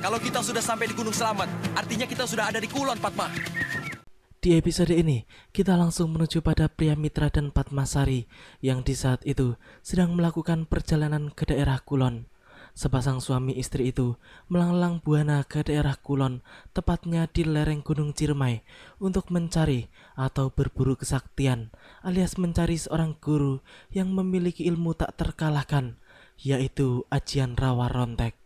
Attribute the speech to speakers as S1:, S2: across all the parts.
S1: Kalau kita sudah sampai di Gunung Selamat, artinya kita sudah ada di Kulon, Padma.
S2: Di episode ini, kita langsung menuju pada pria Mitra dan Padmasari yang di saat itu sedang melakukan perjalanan ke daerah Kulon. Sepasang suami istri itu melanglang buana ke daerah Kulon, tepatnya di lereng Gunung Ciremai, untuk mencari atau berburu kesaktian, alias mencari seorang guru yang memiliki ilmu tak terkalahkan, yaitu Ajian Rawa Rontek.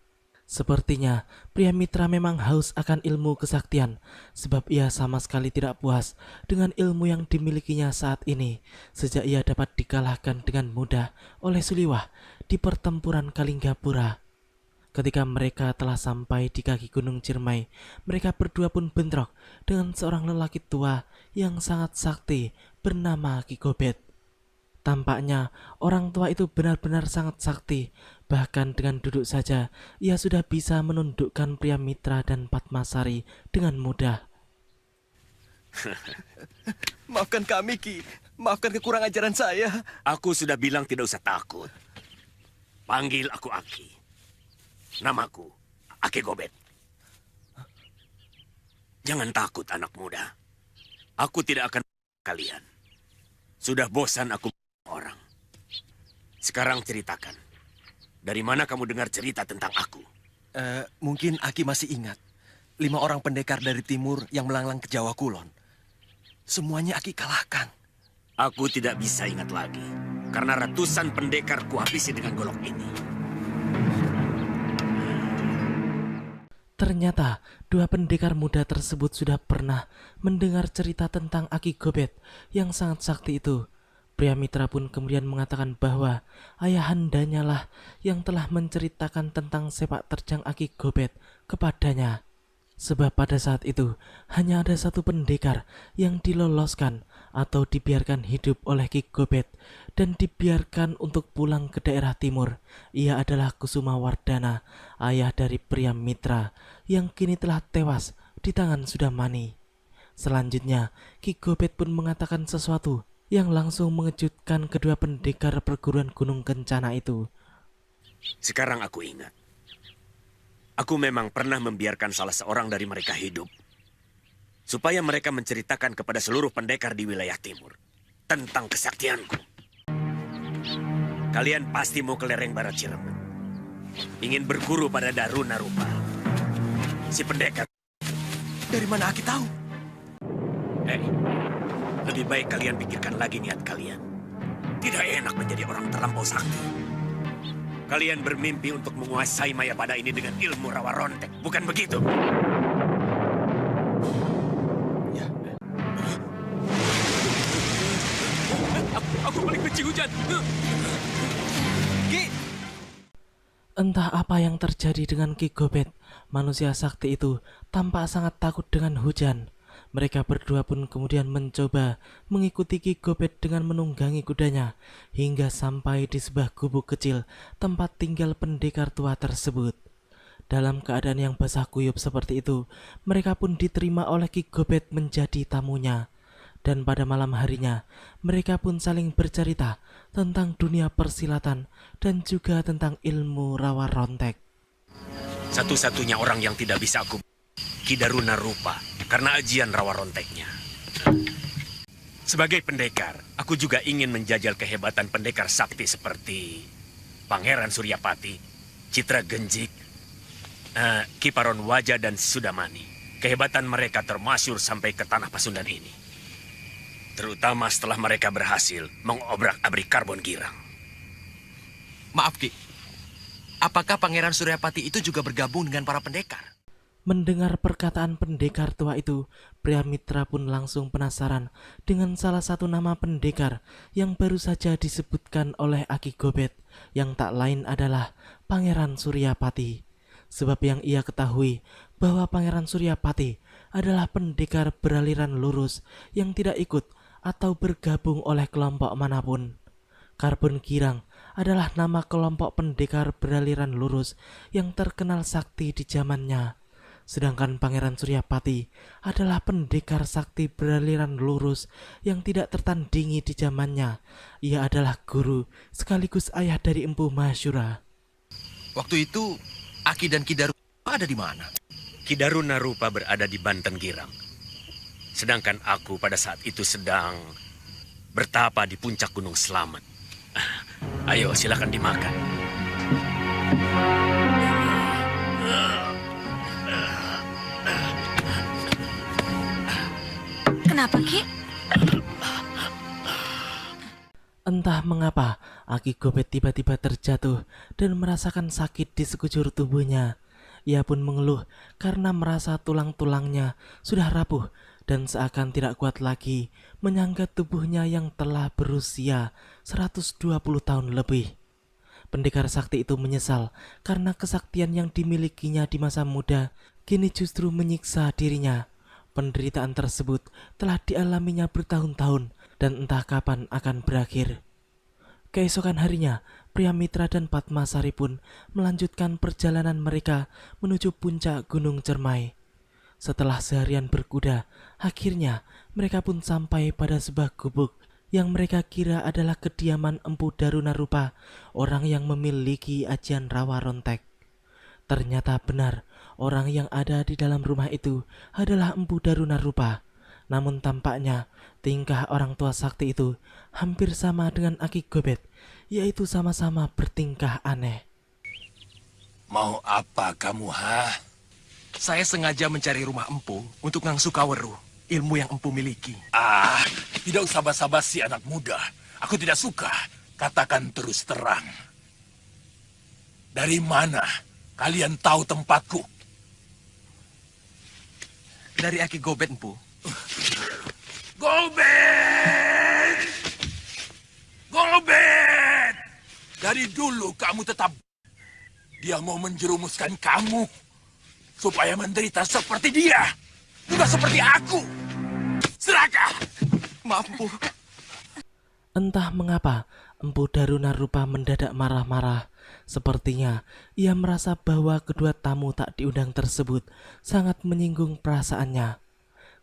S2: Sepertinya pria Mitra memang haus akan ilmu kesaktian, sebab ia sama sekali tidak puas dengan ilmu yang dimilikinya saat ini, sejak ia dapat dikalahkan dengan mudah oleh Suliwah di pertempuran Kalinggapura. Ketika mereka telah sampai di kaki Gunung Ciremai, mereka berdua pun bentrok dengan seorang lelaki tua yang sangat sakti bernama Ki Gobet. Tampaknya orang tua itu benar-benar sangat sakti. Bahkan dengan duduk saja, ia sudah bisa menundukkan pria Mitra dan Padmasari dengan mudah.
S1: Maafkan kami, Ki. Maafkan kekurang ajaran saya.
S3: Aku sudah bilang tidak usah takut. Panggil aku Aki. Namaku Aki Gobet. Jangan takut anak muda. Aku tidak akan kalian. Sudah bosan aku orang. Sekarang ceritakan. Dari mana kamu dengar cerita tentang aku?
S1: Mungkin Aki masih ingat. 5 orang pendekar dari timur yang melanglang ke Jawa Kulon. Semuanya Aki kalahkan.
S3: Aku tidak bisa ingat lagi. Karena ratusan pendekar kuhabisi dengan golok ini.
S2: Ternyata dua pendekar muda tersebut sudah pernah mendengar cerita tentang Aki Gobet yang sangat sakti itu. Pria Mitra pun kemudian mengatakan bahwa ayahandanya lah yang telah menceritakan tentang sepak terjang Aki Gobet kepadanya. Sebab pada saat itu hanya ada satu pendekar yang diloloskan atau dibiarkan hidup oleh Ki Gobet dan dibiarkan untuk pulang ke daerah timur. Ia adalah Kusuma Wardana, ayah dari pria Mitra yang kini telah tewas di tangan Sudamani. Selanjutnya, Ki Gobet pun mengatakan sesuatu yang langsung mengejutkan kedua pendekar perguruan Gunung Kencana itu.
S3: Sekarang aku ingat. Aku memang pernah membiarkan salah seorang dari mereka hidup. Supaya mereka menceritakan kepada seluruh pendekar di wilayah timur tentang kesaktianku. Kalian pasti mau ke lereng barat Cirebon. Ingin berguru pada Daruna Rupa. Si pendekar.
S1: Dari mana Aki tahu?
S3: Hei, lebih baik kalian pikirkan lagi niat kalian. Tidak enak menjadi orang terlampau sakti. Kalian bermimpi untuk menguasai Mayapada ini dengan ilmu Rawa Rontek, bukan begitu?
S1: Ya.
S3: Aku paling benci hujan.
S1: Ki!
S2: Entah apa yang terjadi dengan Ki Gobet, manusia sakti itu tampak sangat takut dengan hujan. Mereka berdua pun kemudian mencoba mengikuti Ki Gobet dengan menunggangi kudanya hingga sampai di sebuah gubuk kecil tempat tinggal pendekar tua tersebut. Dalam keadaan yang basah kuyup seperti itu, mereka pun diterima oleh Ki Gobet menjadi tamunya. Dan pada malam harinya, mereka pun saling bercerita tentang dunia persilatan dan juga tentang ilmu Rawa Rontek.
S3: Satu-satunya orang yang tidak bisa aku Ki Daruna Rupa karena ajian Rawa Ronteknya. Sebagai pendekar, aku juga ingin menjajal kehebatan pendekar sakti seperti Pangeran Suryapati, Citra Genjik, Ki Paron Waja dan Sudamani. Kehebatan mereka termasyur sampai ke tanah Pasundan ini. Terutama setelah mereka berhasil mengobrak-abrik Karbon Girang.
S1: Maaf, Ki. Apakah Pangeran Suryapati itu juga bergabung dengan para pendekar?
S2: Mendengar perkataan pendekar tua itu, pria Mitra pun langsung penasaran dengan salah satu nama pendekar yang baru saja disebutkan oleh Aki Gobet, yang tak lain adalah Pangeran Suryapati. Sebab yang ia ketahui bahwa Pangeran Suryapati adalah pendekar beraliran lurus yang tidak ikut atau bergabung oleh kelompok manapun. Karbon Girang adalah nama kelompok pendekar beraliran lurus yang terkenal sakti di zamannya. Sedangkan Pangeran Suryapati adalah pendekar sakti beraliran lurus yang tidak tertandingi di zamannya. Ia adalah guru sekaligus ayah dari Empu Mahasyura.
S1: Waktu itu, Aki dan Ki Daru Bapak ada di mana?
S3: Ki Darunarupa berada di Banten Girang. Sedangkan aku pada saat itu sedang bertapa di puncak Gunung Slamet. Ayo, silakan dimakan.
S4: Kenapa, Ki?
S2: Entah mengapa, Aki Gobet tiba-tiba terjatuh dan merasakan sakit di sekujur tubuhnya. Ia pun mengeluh karena merasa tulang-tulangnya sudah rapuh dan seakan tidak kuat lagi menyangga tubuhnya yang telah berusia 120 tahun lebih. Pendekar sakti itu menyesal karena kesaktian yang dimilikinya di masa muda kini justru menyiksa dirinya. Penderitaan tersebut telah dialaminya bertahun-tahun dan entah kapan akan berakhir. Keesokan harinya, pria Mitra dan Padmasari pun melanjutkan perjalanan mereka menuju puncak Gunung Cermai. Setelah seharian berkuda, akhirnya mereka pun sampai pada sebuah gubuk yang mereka kira adalah kediaman Empu Darunarupa, orang yang memiliki ajian rawa rontek. Ternyata benar, orang yang ada di dalam rumah itu adalah Empu Darunarupa. Namun tampaknya tingkah orang tua sakti itu hampir sama dengan Aki Gobet, yaitu sama-sama bertingkah aneh.
S5: Mau apa kamu, ha?
S1: Saya sengaja mencari rumah empu untuk ngangsu kaweru, ilmu yang empu miliki.
S5: Tidak usah basa-basi anak muda. Aku tidak suka. Katakan terus terang. Dari mana kalian tahu tempatku?
S1: Dari Aki Gobet, empu.
S5: Gobet! Gobet! Dari dulu kamu tetap... Dia mau menjerumuskan kamu supaya menderita seperti dia. Juga seperti aku. Serakah!
S1: Maaf, empu.
S2: Entah mengapa, Empu Darunarupa mendadak marah-marah. Sepertinya ia merasa bahwa kedua tamu tak diundang tersebut sangat menyinggung perasaannya.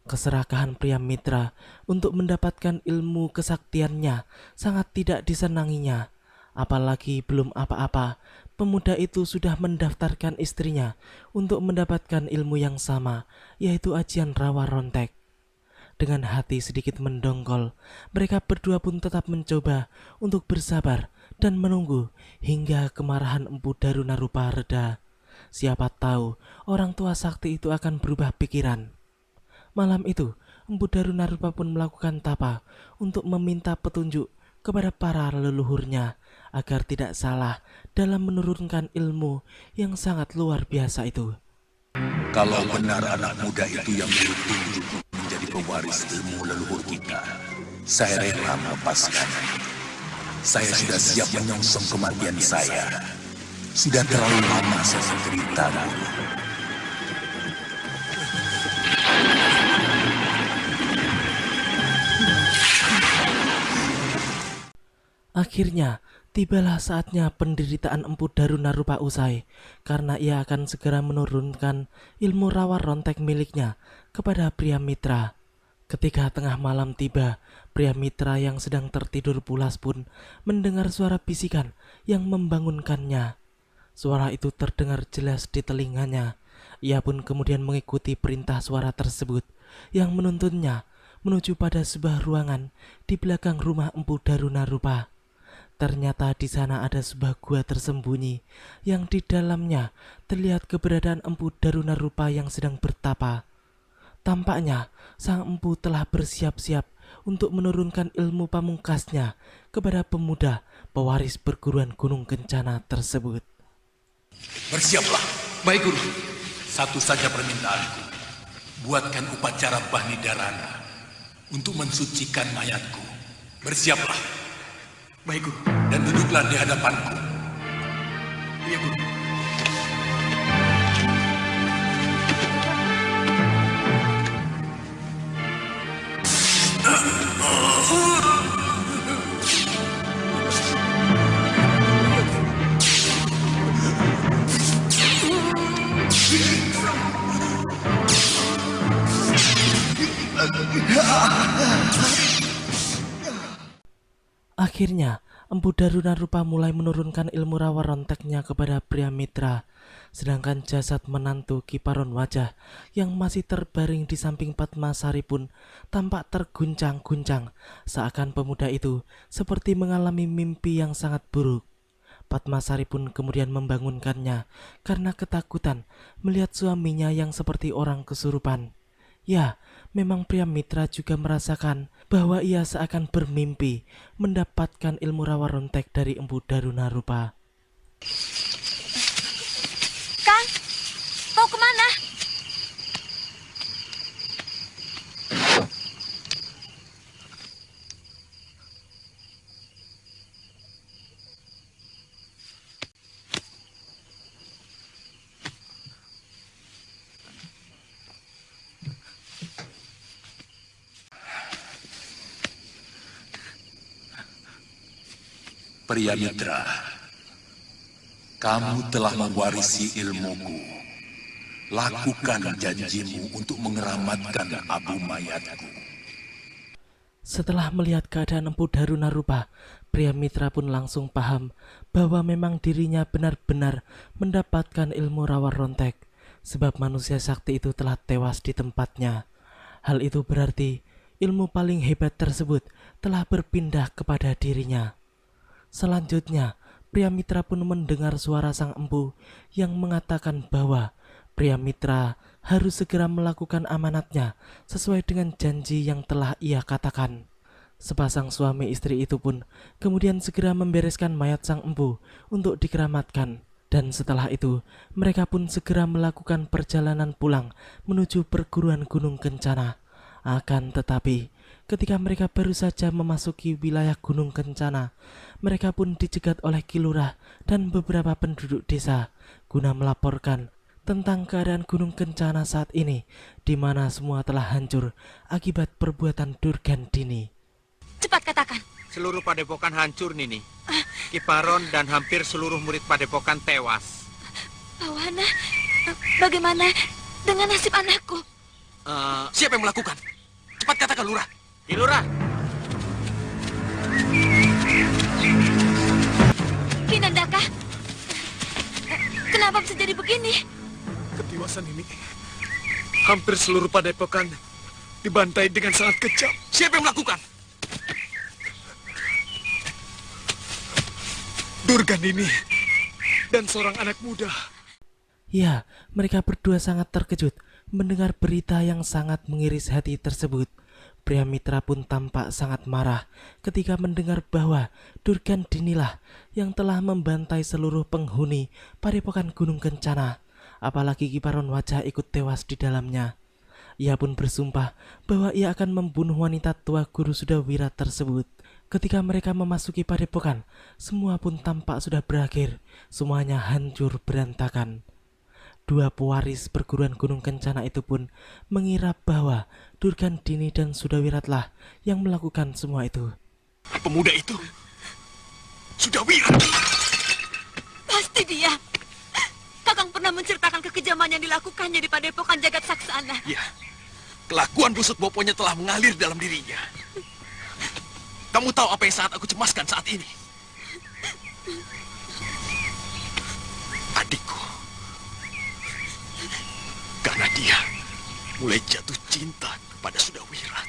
S2: Keserakahan pria Mitra untuk mendapatkan ilmu kesaktiannya sangat tidak disenanginya. Apalagi belum apa-apa, pemuda itu sudah mendaftarkan istrinya untuk mendapatkan ilmu yang sama, yaitu ajian rawa rontek. Dengan hati sedikit mendongkol, mereka berdua pun tetap mencoba untuk bersabar dan menunggu hingga kemarahan Empu Darunarupa reda. Siapa tahu orang tua sakti itu akan berubah pikiran. Malam itu, Empu Darunarupa pun melakukan tapa untuk meminta petunjuk kepada para leluhurnya agar tidak salah dalam menurunkan ilmu yang sangat luar biasa itu.
S5: Kalau benar anak muda itu yang ditunjuk menjadi pewaris ilmu leluhur kita, saya rela melepaskan. Saya sudah siap menyongsong kematian saya. Sudah terlalu lama saya menderita.
S2: Akhirnya, tibalah saatnya penderitaan Empu Darunarupa usai, karena ia akan segera menurunkan ilmu rawa rontek miliknya kepada pria Mitra. Ketika tengah malam tiba, pria Mitra yang sedang tertidur pulas pun mendengar suara bisikan yang membangunkannya. Suara itu terdengar jelas di telinganya. Ia pun kemudian mengikuti perintah suara tersebut yang menuntunnya menuju pada sebuah ruangan di belakang rumah Empu Darunarupa. Ternyata di sana ada sebuah gua tersembunyi yang di dalamnya terlihat keberadaan Empu Darunarupa yang sedang bertapa. Tampaknya sang empu telah bersiap-siap untuk menurunkan ilmu pamungkasnya kepada pemuda pewaris perguruan Gunung Kencana tersebut.
S5: Bersiaplah. Baik, Guru. Satu saja permintaanku. Buatkan upacara Bahni Darana untuk mensucikan mayatku. Bersiaplah.
S1: Baik, Guru.
S5: Dan duduklah di hadapanku.
S1: Iya, Guru.
S2: Akhirnya, Empu Darunarupa mulai menurunkan ilmu rawa ronteknya kepada pria mitra. Sedangkan jasad menantu Kiparon Wajah yang masih terbaring di samping Padmasari pun tampak terguncang-guncang, seakan pemuda itu seperti mengalami mimpi yang sangat buruk. Padmasari pun kemudian membangunkannya karena ketakutan melihat suaminya yang seperti orang kesurupan. Ya, memang pria mitra juga merasakan bahwa ia seakan bermimpi mendapatkan ilmu rawa rontek dari Empu Darunarupa.
S4: Kang, mau kemana?
S5: Pria mitra, kamu telah mewarisi ilmuku. Lakukan janjimu untuk mengeramatkan abu mayatku.
S2: Setelah melihat keadaan Empu Darunarupa, pria mitra pun langsung paham bahwa memang dirinya benar-benar mendapatkan ilmu rawa rontek, sebab manusia sakti itu telah tewas di tempatnya. Hal itu berarti ilmu paling hebat tersebut telah berpindah kepada dirinya. Selanjutnya, pria mitra pun mendengar suara sang empu yang mengatakan bahwa pria mitra harus segera melakukan amanatnya sesuai dengan janji yang telah ia katakan. Sepasang suami istri itu pun kemudian segera membereskan mayat sang empu untuk dikeramatkan. Dan setelah itu, mereka pun segera melakukan perjalanan pulang menuju perguruan Gunung Kencana. Akan tetapi, ketika mereka baru saja memasuki wilayah Gunung Kencana, mereka pun dicegat oleh Ki Lurah dan beberapa penduduk desa guna melaporkan tentang keadaan Gunung Kencana saat ini, di mana semua telah hancur akibat perbuatan Durgandini.
S4: Cepat katakan.
S6: Seluruh padepokan hancur, Nini. Kiparon dan hampir seluruh murid padepokan tewas.
S4: Pawana, bagaimana dengan nasib anakku?
S1: Siapa yang melakukan? Cepat katakan, Lurah.
S6: Ki Lurah,
S4: Kinandaka, kenapa bisa jadi begini?
S7: Ketiwasan ini, hampir seluruh padepokan dibantai dengan sangat kejam.
S1: Siapa yang melakukan?
S7: Durgandini dan seorang anak muda.
S2: Ya, mereka berdua sangat terkejut mendengar berita yang sangat mengiris hati tersebut. Pria mitra pun tampak sangat marah ketika mendengar bahwa Durgandinilah yang telah membantai seluruh penghuni padepokan Gunung Kencana, apalagi Kiparon Wajah ikut tewas di dalamnya. Ia pun bersumpah bahwa ia akan membunuh wanita tua guru Sudawira tersebut. Ketika mereka memasuki padepokan, semua pun tampak sudah berakhir, semuanya hancur berantakan. Dua pewaris perguruan Gunung Kencana itu pun mengira bahwa Durgandini dan Sudawiratlah yang melakukan semua itu.
S1: Pemuda itu Sudawira.
S4: Pasti dia. Kakang pernah menceritakan kekejaman yang dilakukannya di padepokan Jagat Saksana.
S1: Ya, kelakuan busuk boponya telah mengalir dalam dirinya. Kamu tahu apa yang sangat aku cemaskan saat ini? Adikku. Karena dia mulai jatuh cinta kepada Sudawirat.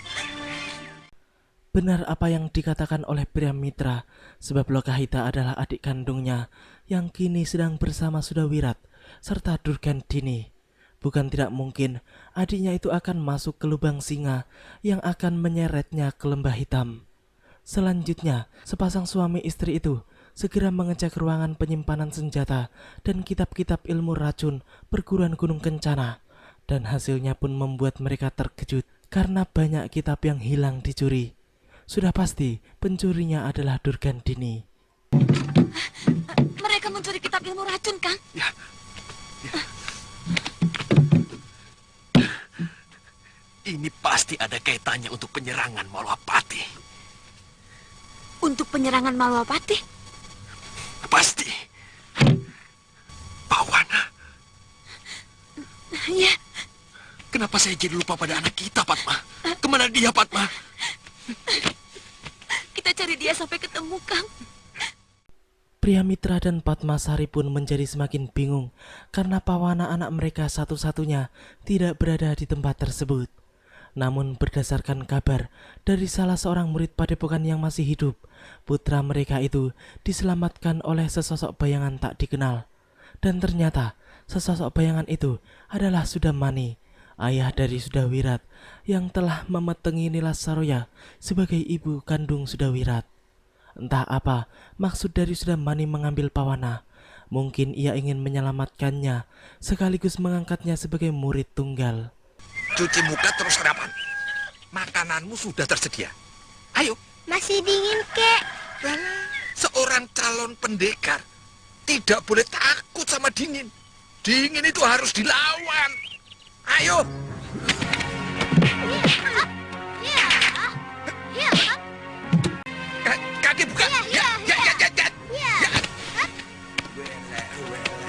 S2: Benar apa yang dikatakan oleh pria mitra, sebab Lokahita adalah adik kandungnya yang kini sedang bersama Sudawirat serta Durgandini. Bukan tidak mungkin adiknya itu akan masuk ke lubang singa yang akan menyeretnya ke lembah hitam. Selanjutnya, sepasang suami istri itu segera mengecek ruangan penyimpanan senjata dan kitab-kitab ilmu racun perguruan Gunung Kencana. Dan hasilnya pun membuat mereka terkejut karena banyak kitab yang hilang dicuri. Sudah pasti pencurinya adalah Durgandini.
S4: Mereka mencuri kitab ilmu racun, Kang.
S1: Ya. Ini pasti ada kaitannya untuk penyerangan Malwapati.
S4: Untuk penyerangan Malwapati?
S1: Pasti. Pawana.
S4: Ya,
S1: Kenapa saya jadi lupa pada anak kita, Padma? Kemana dia, Padma?
S4: kita cari dia sampai ketemu, Kang.
S2: Pria Mitra dan Padmasari pun menjadi semakin bingung karena Pawana anak mereka satu-satunya tidak berada di tempat tersebut. Namun berdasarkan kabar dari salah seorang murid padepokan yang masih hidup, putra mereka itu diselamatkan oleh sesosok bayangan tak dikenal. Dan ternyata sesosok bayangan itu adalah Sudamani, ayah dari Sudawirat yang telah memetengi Nilas Saroya sebagai ibu kandung Sudawirat. Entah apa maksud dari Sudamani mengambil Pawana. Mungkin ia ingin menyelamatkannya sekaligus mengangkatnya sebagai murid tunggal.
S5: Cuci muka terus harapan. Makananmu sudah tersedia. Ayo.
S8: Masih dingin, Kek.
S5: Seorang calon pendekar tidak boleh takut sama dingin. Dingin itu harus dilawan. Ayo. Kaki buka. Ya. Wela.